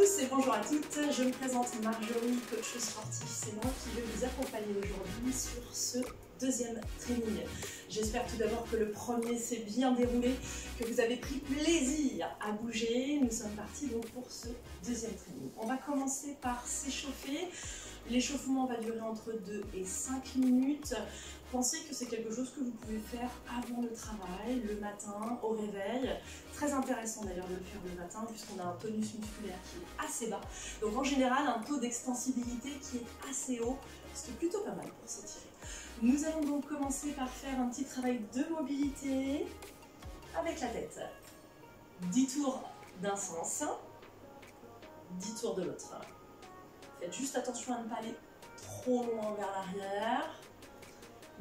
tous et bonjour à toutes, je me présente Marjorie, coach sportif, c'est moi qui vais vous accompagner aujourd'hui sur ce deuxième training. J'espère tout d'abord que le premier s'est bien déroulé, que vous avez pris plaisir à bouger. Nous sommes partis donc pour ce deuxième training. On va commencer par s'échauffer. L'échauffement va durer entre 2 et 5 minutes. Pensez que c'est quelque chose que vous pouvez faire avant le travail, le matin, au réveil. Très intéressant d'ailleurs de le faire le matin puisqu'on a un tonus musculaire qui est assez bas. Donc en général, un taux d'extensibilité qui est assez haut, ce qui est plutôt pas mal pour s'étirer. Nous allons donc commencer par faire un petit travail de mobilité avec la tête. 10 tours d'un sens, 10 tours de l'autre. Faites juste attention à ne pas aller trop loin vers l'arrière.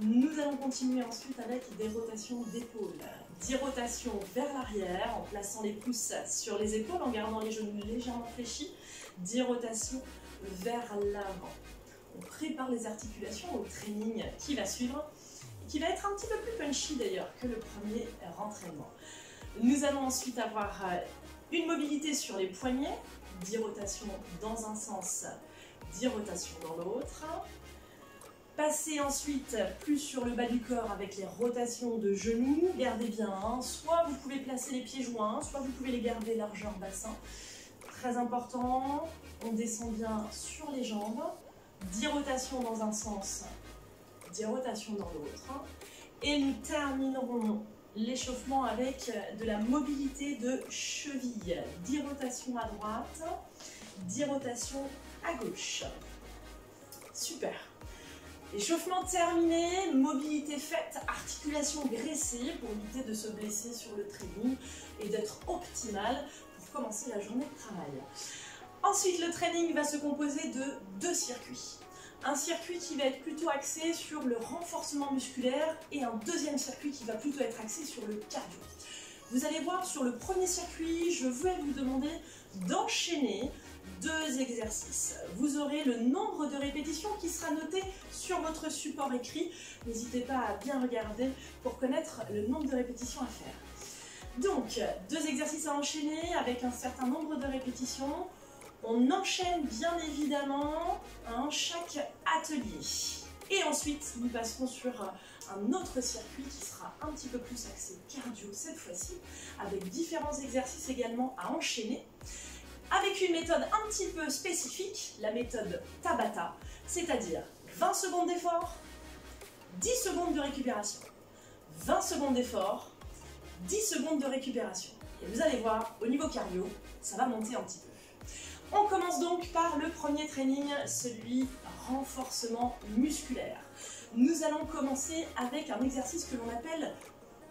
Nous allons continuer ensuite avec des rotations d'épaules. 10 rotations vers l'arrière en plaçant les pouces sur les épaules, en gardant les genoux légèrement fléchis. 10 rotations vers l'avant. On prépare les articulations au training qui va suivre, qui va être un petit peu plus punchy d'ailleurs que le premier entraînement. Nous allons ensuite avoir une mobilité sur les poignets, 10 rotations dans un sens, 10 rotations dans l'autre. Passez ensuite plus sur le bas du corps avec les rotations de genoux. Gardez bien, hein. Soit vous pouvez placer les pieds joints, soit vous pouvez les garder largeur bassin. Très important, on descend bien sur les jambes. 10 rotations dans un sens, 10 rotations dans l'autre. Et nous terminerons l'échauffement avec de la mobilité de cheville. 10 rotations à droite, 10 rotations à gauche. Super. Échauffement terminé, mobilité faite, articulation graissée pour éviter de se blesser sur le training et d'être optimal pour commencer la journée de travail. Ensuite, le training va se composer de 2 circuits. Un circuit qui va être plutôt axé sur le renforcement musculaire et un deuxième circuit qui va plutôt être axé sur le cardio. Vous allez voir sur le premier circuit, je vais vous demander d'enchaîner 2 exercices. Vous aurez le nombre de répétitions qui sera noté sur votre support écrit. N'hésitez pas à bien regarder pour connaître le nombre de répétitions à faire. Donc, 2 exercices à enchaîner avec un certain nombre de répétitions. On enchaîne bien évidemment chaque atelier. Et ensuite, nous passerons sur un autre circuit qui sera un petit peu plus axé cardio cette fois-ci, avec différents exercices également à enchaîner, avec une méthode un petit peu spécifique, la méthode Tabata, c'est-à-dire 20 secondes d'effort, 10 secondes de récupération, 20 secondes d'effort, 10 secondes de récupération. Et vous allez voir, au niveau cardio, ça va monter un petit peu. On commence donc par le premier training, celui renforcement musculaire. Nous allons commencer avec un exercice que l'on appelle,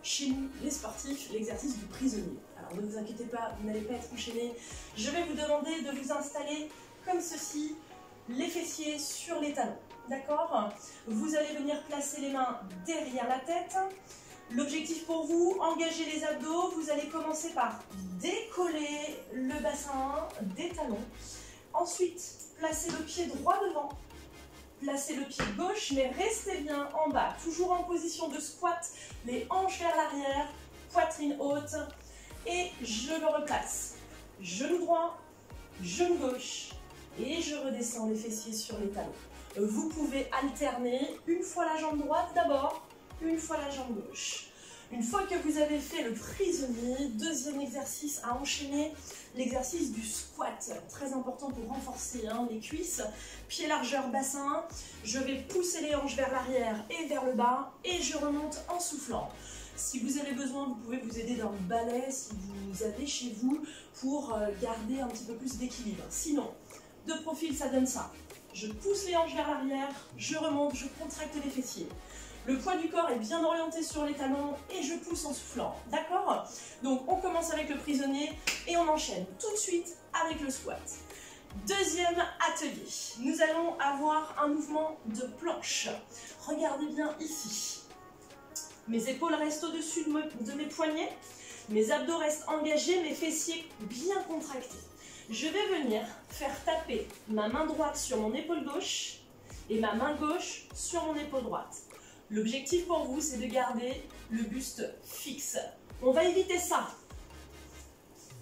chez nous les sportifs, l'exercice du prisonnier. Alors ne vous inquiétez pas, vous n'allez pas être enchaîné. Je vais vous demander de vous installer comme ceci, les fessiers sur les talons. D'accord? Vous allez venir placer les mains derrière la tête. L'objectif pour vous, engager les abdos, vous allez commencer par décoller le bassin des talons. Ensuite, placez le pied droit devant, placez le pied gauche, mais restez bien en bas, toujours en position de squat, les hanches vers l'arrière, poitrine haute, et je me replace. Genou droit, genou gauche, et je redescends les fessiers sur les talons. Vous pouvez alterner une fois la jambe droite d'abord, une fois la jambe gauche. Une fois que vous avez fait le prisonnier, deuxième exercice à enchaîner, l'exercice du squat. Très important pour renforcer les cuisses. Pied largeur bassin. Je vais pousser les hanches vers l'arrière et vers le bas et je remonte en soufflant. Si vous avez besoin, vous pouvez vous aider d'un balai si vous avez chez vous pour garder un petit peu plus d'équilibre. Sinon, de profil, ça donne ça. Je pousse les hanches vers l'arrière, je remonte, je contracte les fessiers. Le poids du corps est bien orienté sur les talons et je pousse en soufflant. D'accord? Donc on commence avec le prisonnier et on enchaîne tout de suite avec le squat. Deuxième atelier. Nous allons avoir un mouvement de planche. Regardez bien ici. Mes épaules restent au-dessus de mes poignets. Mes abdos restent engagés, mes fessiers bien contractés. Je vais venir faire taper ma main droite sur mon épaule gauche et ma main gauche sur mon épaule droite. L'objectif pour vous, c'est de garder le buste fixe. On va éviter ça.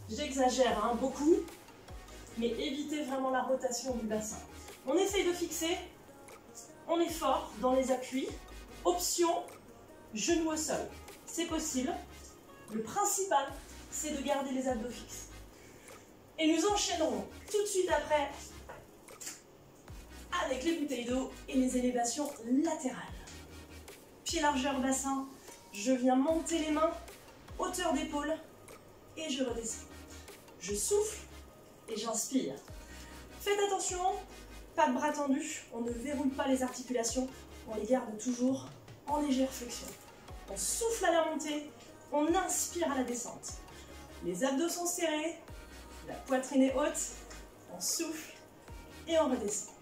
J'exagère beaucoup. mais évitez vraiment la rotation du bassin. On essaye de fixer, on est fort dans les appuis. Option, genou au sol. C'est possible. Le principal, c'est de garder les abdos fixes. Et nous enchaînerons tout de suite après avec les bouteilles d'eau et les élévations latérales. Pied largeur bassin, je viens monter les mains, hauteur d'épaule et je redescends. Je souffle et j'inspire. Faites attention, pas de bras tendus, on ne verrouille pas les articulations, on les garde toujours en légère flexion. On souffle à la montée, on inspire à la descente. Les abdos sont serrés, la poitrine est haute, on souffle et on redescend.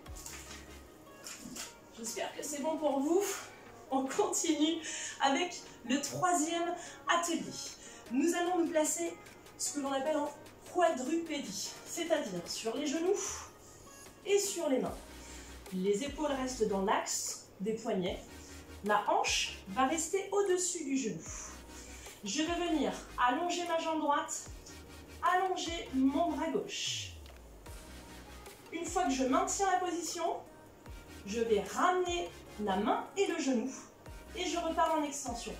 J'espère que c'est bon pour vous. On continue avec le troisième atelier. Nous allons nous placer ce que l'on appelle en quadrupédie, c'est-à-dire sur les genoux et sur les mains. Les épaules restent dans l'axe des poignets. La hanche va rester au-dessus du genou. Je vais venir allonger ma jambe droite, allonger mon bras gauche. Une fois que je maintiens la position, je vais ramener la main et le genou et je repars en extension.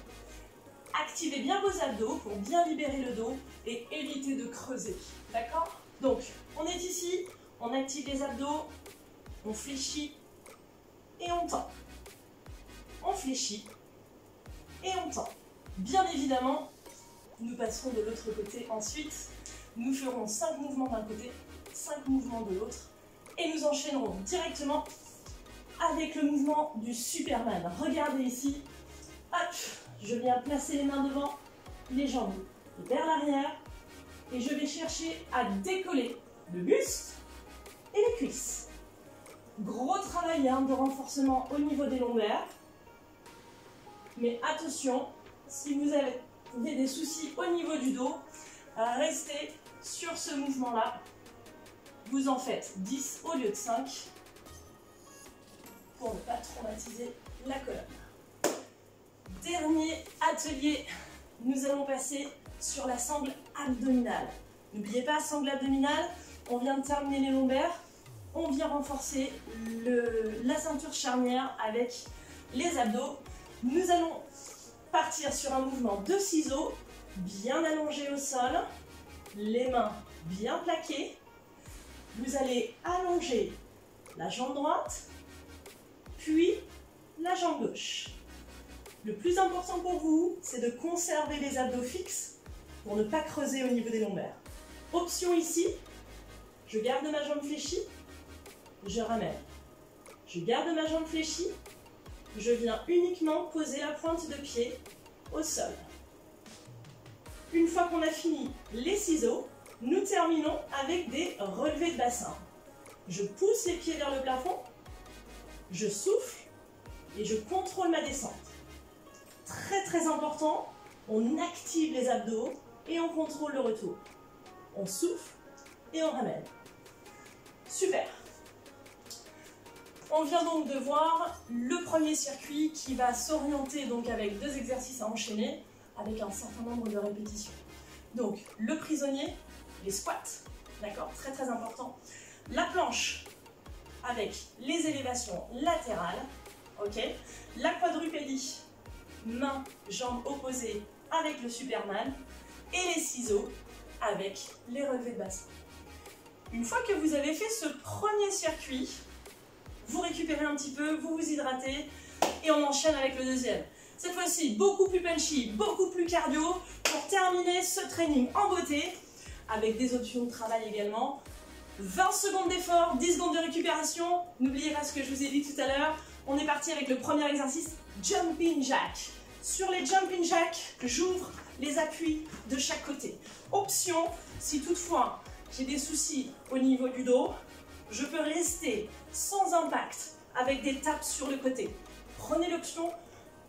Activez bien vos abdos pour bien libérer le dos et éviter de creuser. D'accord? Donc, on est ici, on active les abdos, on fléchit et on tend. On fléchit et on tend. Bien évidemment, nous passerons de l'autre côté ensuite. Nous ferons 5 mouvements d'un côté, 5 mouvements de l'autre et nous enchaînerons directement avec le mouvement du Superman. Regardez ici, hop, je viens placer les mains devant, les jambes vers l'arrière et je vais chercher à décoller le buste et les cuisses. Gros travail de renforcement au niveau des lombaires. Mais attention, si vous avez des soucis au niveau du dos, restez sur ce mouvement-là. Vous en faites 10 au lieu de 5 pour ne pas traumatiser la colonne. Dernier atelier, nous allons passer sur la sangle abdominale. N'oubliez pas, sangle abdominale, on vient de terminer les lombaires, on vient renforcer la ceinture charnière avec les abdos. Nous allons partir sur un mouvement de ciseaux, bien allongé au sol, les mains bien plaquées. Vous allez allonger la jambe droite, puis la jambe gauche. Le plus important pour vous, c'est de conserver les abdos fixes pour ne pas creuser au niveau des lombaires. Option ici, je garde ma jambe fléchie, je ramène. Je garde ma jambe fléchie, je viens uniquement poser la pointe de pied au sol. Une fois qu'on a fini les ciseaux, nous terminons avec des relevés de bassin. Je pousse les pieds vers le plafond, je souffle et je contrôle ma descente. Très très important, on active les abdos et on contrôle le retour. On souffle et on ramène. Super. On vient donc de voir le premier circuit qui va s'orienter donc avec 2 exercices à enchaîner avec un certain nombre de répétitions. Donc le prisonnier, les squats, d'accord, très très important. La planche avec les élévations latérales, ok. La quadrupédie, mains, jambes opposées avec le Superman et les ciseaux avec les relevés de bassin. Une fois que vous avez fait ce premier circuit, vous récupérez un petit peu, vous vous hydratez et on enchaîne avec le deuxième. Cette fois-ci, beaucoup plus punchy, beaucoup plus cardio pour terminer ce training en beauté avec des options de travail également. 20 secondes d'effort, 10 secondes de récupération. N'oubliez pas ce que je vous ai dit tout à l'heure. On est parti avec le premier exercice, Jumping Jack. Sur les Jumping Jack, j'ouvre les appuis de chaque côté. Option, si toutefois j'ai des soucis au niveau du dos, je peux rester sans impact avec des tapes sur le côté. Prenez l'option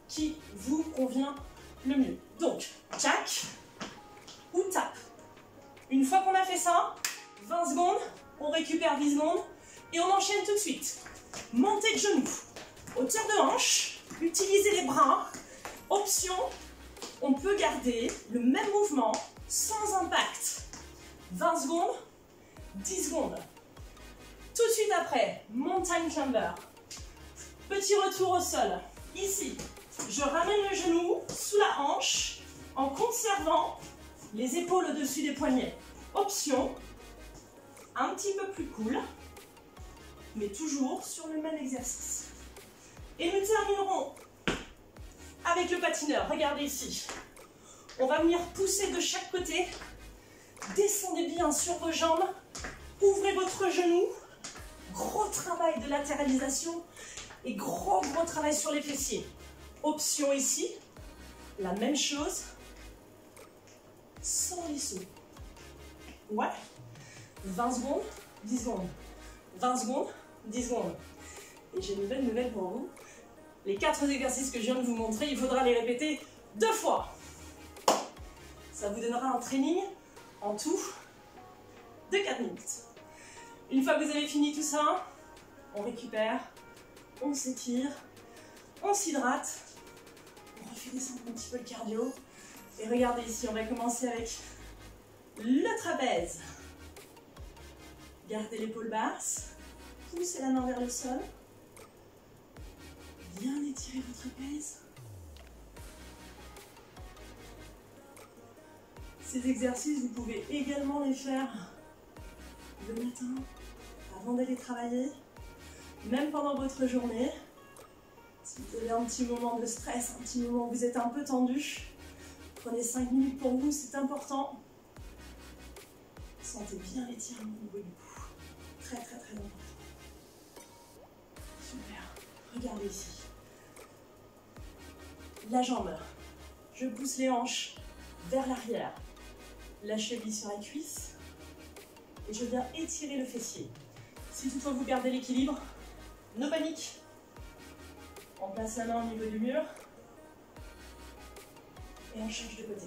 qui vous convient le mieux. Donc, jack ou tape. Une fois qu'on a fait ça, 20 secondes, on récupère 10 secondes et on enchaîne tout de suite. Montée de genoux, hauteur de hanche, utilisez les bras. Option, on peut garder le même mouvement sans impact. 20 secondes 10 secondes. Tout de suite après, mountain climber. Petit retour au sol. Ici, je ramène le genou sous la hanche en conservant les épaules au-dessus des poignets. Option, un petit peu plus cool, mais toujours sur le même exercice. Et nous terminerons avec le patineur. Regardez ici. On va venir pousser de chaque côté. Descendez bien sur vos jambes. Ouvrez votre genou. Gros travail de latéralisation et gros travail sur les fessiers. Option ici, la même chose, sans les sauts. Ouais, 20 secondes, 10 secondes. 20 secondes, 10 secondes. Et j'ai une belle nouvelle pour vous. Les 4 exercices que je viens de vous montrer, il faudra les répéter 2 fois. Ça vous donnera un training en tout de 4 minutes. Une fois que vous avez fini tout ça, on récupère, on s'étire, on s'hydrate, on refait descendre un petit peu le cardio. Et regardez ici, on va commencer avec le trapèze. Gardez l'épaule basse, poussez la main vers le sol. Bien étirer votre trapèze. Ces exercices, vous pouvez également les faire le matin, avant d'aller travailler, même pendant votre journée. Si vous avez un petit moment de stress, un petit moment où vous êtes un peu tendu, prenez 5 minutes pour vous, c'est important. Sentez bien l'étirement au niveau du cou. Très important. Super. Regardez ici. La jambe. Je pousse les hanches vers l'arrière. La cheville sur la cuisse. Et je viens étirer le fessier. Si toutefois vous gardez l'équilibre, no panique. On place la main au niveau du mur. Et on change de côté.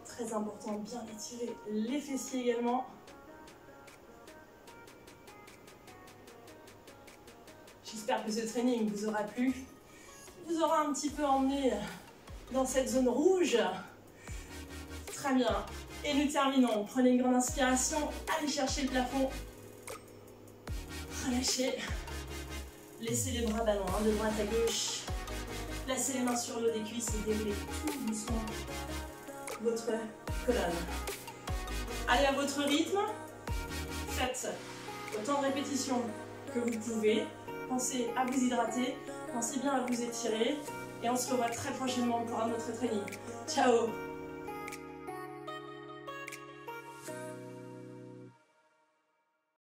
Très important, bien étirer les fessiers également. J'espère que ce training vous aura plu, vous aura un petit peu emmené dans cette zone rouge. Très bien. Et nous terminons. Prenez une grande inspiration, allez chercher le plafond. Relâchez. Laissez les bras ballants, de droite à gauche. Placez les mains sur le haut des cuisses et déroulez tout doucement votre colonne. Allez à votre rythme. Faites autant de répétitions que vous pouvez. Pensez à vous hydrater, pensez bien à vous étirer. Et on se revoit très prochainement pour un autre training. Ciao!